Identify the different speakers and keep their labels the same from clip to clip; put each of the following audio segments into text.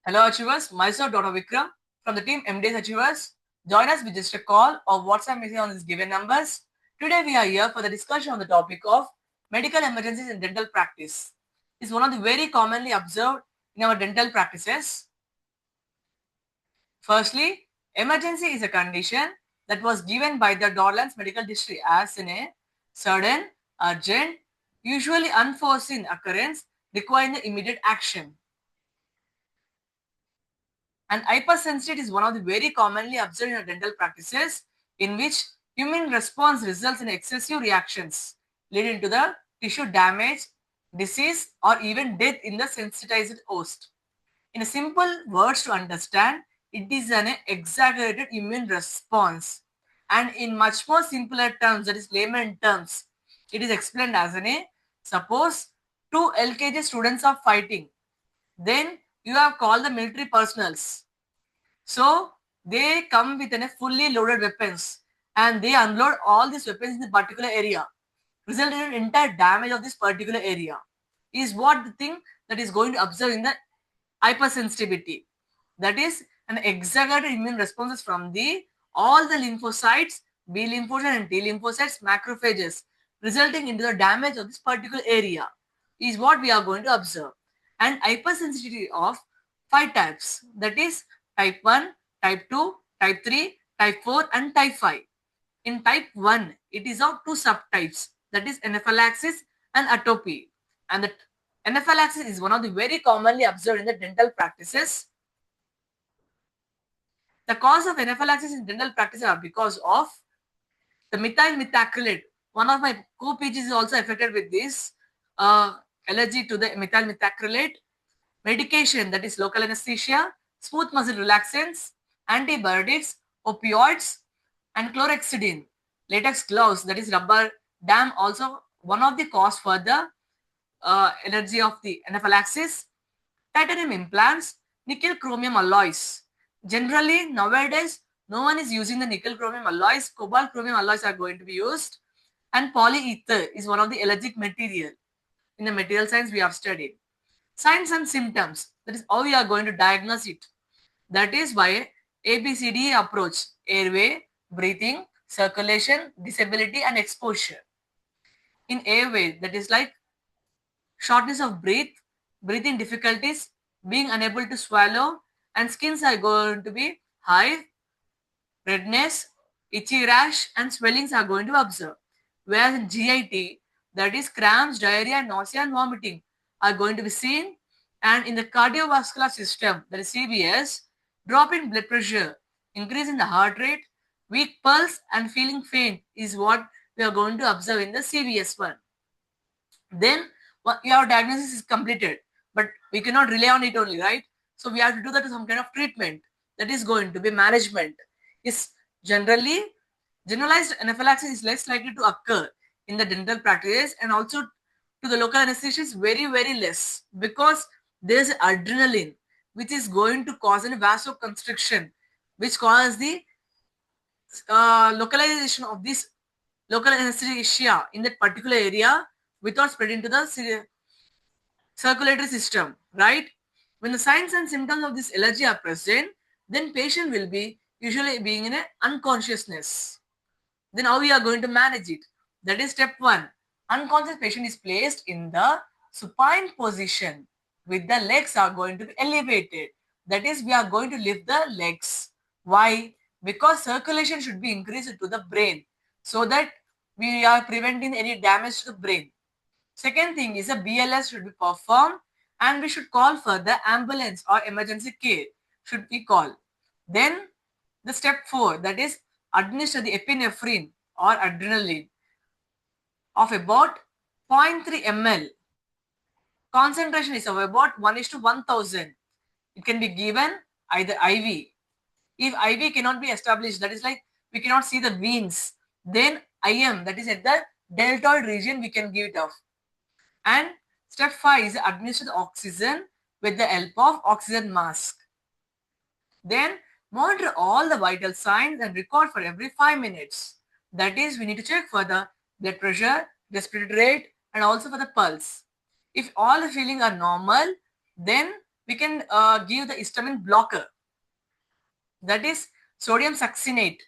Speaker 1: Hello Achievers, myself Dr. Vikram from the team MDS Achievers. Join us with just a call or WhatsApp message on these given numbers. Today we are here for the discussion on the topic of medical emergencies in dental practice. It's one of the very commonly observed in our dental practices. Firstly, emergency is a condition that was given by the Dorland's medical district as in a sudden, urgent, usually unforeseen occurrence requiring immediate action. And hypersensitivity is one of the very commonly observed in dental practices in which immune response results in excessive reactions leading to the tissue damage, disease, or even death in the sensitized host. In a simple words to understand, it is an exaggerated immune response. And in much more simpler terms, that is layman terms, it is explained as suppose two LKG students are fighting. Then you have called the military personals. So they come with a fully loaded weapons and they unload all these weapons in the particular area, resulting in entire damage of this particular area. Is what the thing that is going to observe in the hypersensitivity. That is an exaggerated immune responses from the all the lymphocytes, B lymphocytes and T lymphocytes, macrophages, resulting into the damage of this particular area is what we are going to observe. And hypersensitivity of 5 types, that is type 1, type 2, type 3, type 4 and type 5. In type 1, it is of two subtypes, that is anaphylaxis and atopy. And the anaphylaxis is one of the very commonly observed in the dental practices. The cause of anaphylaxis in dental practice are because of the methyl methacrylate. One of my co-PGs is also affected with this allergy to the methyl methacrylate. Medication, that is local anesthesia, smooth muscle relaxants, antibiotics, opioids, and chlorhexidine. Latex gloves, that is rubber dam, also one of the cause for the allergy of the anaphylaxis. Titanium implants, nickel chromium alloys. Generally, nowadays, no one is using the nickel chromium alloys. Cobalt chromium alloys are going to be used. And polyether is one of the allergic material. In the material science, we have studied. Signs and symptoms. That is how we are going to diagnose it. That is by ABCD approach. Airway, breathing, circulation, disability, and exposure. In airway, that is like shortness of breath, breathing difficulties, being unable to swallow, and skins are going to be high, redness, itchy rash, and swellings are going to observe. Whereas in GIT, that is cramps, diarrhea, nausea, and vomiting are going to be seen. And in the cardiovascular system, that is CVS, drop in blood pressure, increase in the heart rate, weak pulse, and feeling faint is what we are going to observe in the CVS one. Then your diagnosis is completed, but we cannot rely on it only, right? So we have to do that to some kind of treatment. That is going to be management. Is generally generalized anaphylaxis is less likely to occur in the dental practice, and also to the local anesthesia is very less, because there is adrenaline which is going to cause a vasoconstriction, which causes the localization of this local anesthesia in that particular area without spreading to the circulatory system, right? When the signs and symptoms of this allergy are present, then patient will be usually being in a unconsciousness. Then how we are going to manage it? That is step 1. Unconscious patient is placed in the supine position with the legs are going to be elevated. That is, we are going to lift the legs. Why? Because circulation should be increased to the brain so that we are preventing any damage to the brain. Second thing is a BLS should be performed, and we should call for the ambulance or emergency care should be called. Then the step 4, that is administer the epinephrine or adrenaline of about 0.3 ml. Concentration is of about 1:1000. It can be given either IV. If IV cannot be established, that is like we cannot see the veins, then IM, that is at the deltoid region, we can give it off. And step 5 is administer the oxygen with the help of oxygen mask. Then monitor all the vital signs and record for every 5 minutes. That is, we need to check for the blood pressure, respiratory rate, and also for the pulse. If all the feelings are normal, then we can give the histamine blocker. That is sodium succinate.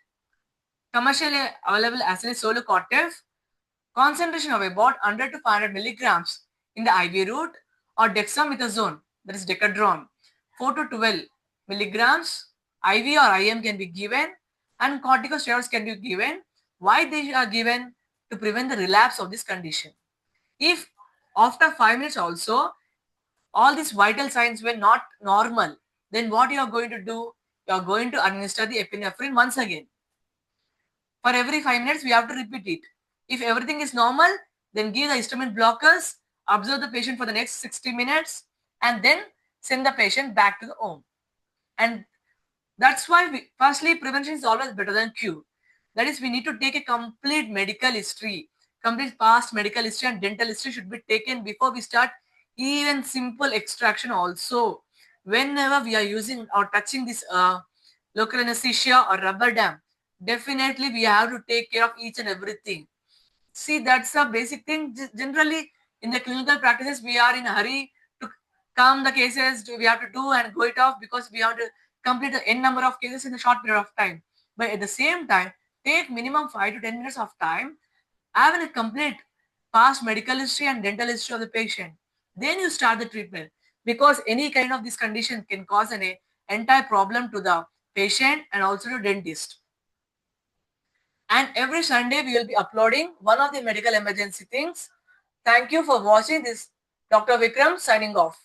Speaker 1: Commercially available as a solocortef, concentration of about 100 to 500 milligrams in the IV route, or dexamethasone, that is decadron, 4 to 12 milligrams, IV or IM can be given, and corticosteroids can be given. Why they are given? To prevent the relapse of this condition. If after 5 minutes also all these vital signs were not normal, then what you are going to do? You are going to administer the epinephrine once again. For every 5 minutes, we have to repeat it. If everything is normal, then give the histamine blockers, observe the patient for the next 60 minutes, and then send the patient back to the home. And that's why, firstly, prevention is always better than cure. That is, we need to take a complete medical history. Complete past medical history and dental history should be taken before we start even simple extraction also. Whenever we are using or touching this local anesthesia or rubber dam, definitely we have to take care of each and everything. See, that's a basic thing. Generally, in the clinical practices, we are in a hurry to calm the cases. We have to do and go it off because we have to complete the n number of cases in a short period of time. But at the same time, take minimum 5 to 10 minutes of time, have a complete past medical history and dental history of the patient. Then you start the treatment, because any kind of this condition can cause an entire problem to the patient and also to dentist. And every Sunday we will be uploading one of the medical emergency things. Thank you for watching this. Dr. Vikram signing off.